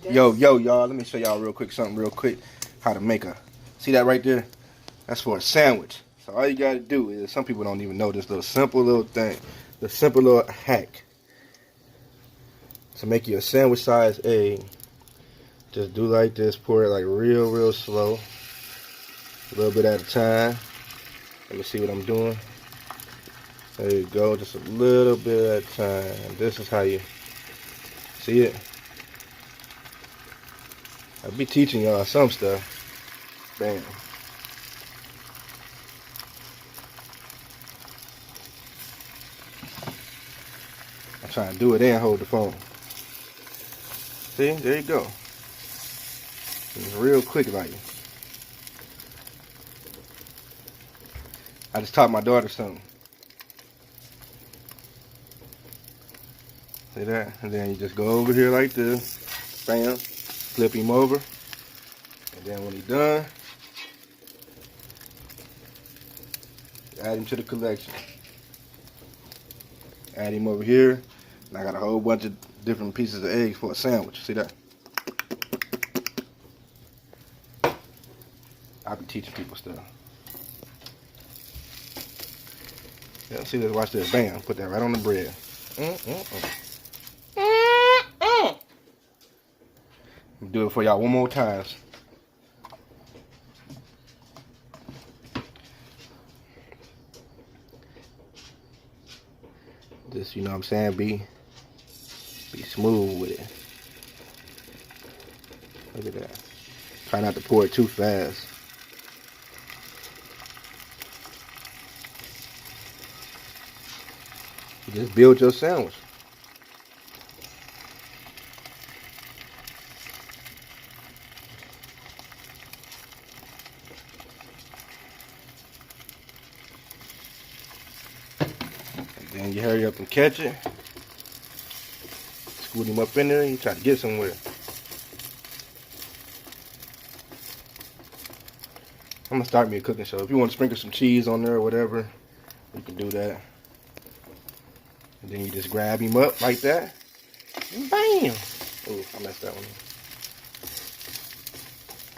Yo, y'all, let me show y'all something real quick, how to make see that right there? That's for a sandwich. So all you gotta do is, some people don't even know this little simple little thing, the simple little hack. To make you a sandwich size egg, just do like this, pour it like real slow, a little bit at a time. Let me see what I'm doing. There you go, just a little bit at a time. This is how you see it. I'll be teaching y'all some stuff. Bam. I'm trying to do it and hold the phone. See, there you go. It's real quick like. I just taught my daughter something. See that? And then you just go over here like this. Bam. Flip him over. And then when he's done, add him to the collection. Add him over here. And I got a whole bunch of different pieces of eggs for a sandwich. See that? I'll be teaching people stuff. Yeah, see this? Watch this. Bam. Put that right on the bread. Do it for y'all one more time. Just, you know what I'm saying, be smooth with it. Look at that. Try not to pour it too fast. Just build your sandwich. Then you hurry up and catch it. Scoot him up in there. You try to get somewhere. I'm gonna start me a cooking show. If you want to sprinkle some cheese on there or whatever, you can do that. And then you just grab him up like that. Bam! Oh, I messed that one up.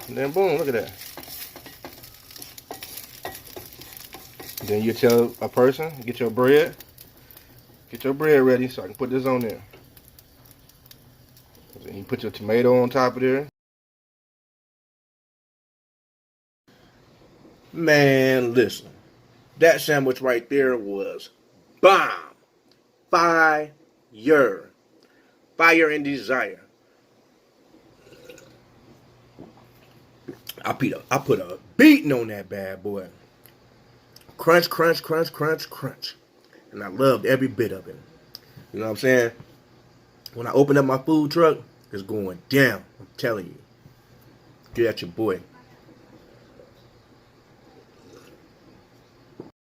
And then boom, look at that. And then you tell a person, get your bread ready so I can put this on there. Then you put your tomato on top of there. Man, listen. That sandwich right there was bomb. Fire. Fire and desire. I put a beating on that bad boy. Crunch, crunch, crunch, crunch, crunch. And I loved every bit of it. You know what I'm saying? When I open up my food truck, it's going down. I'm telling you. Get at your boy.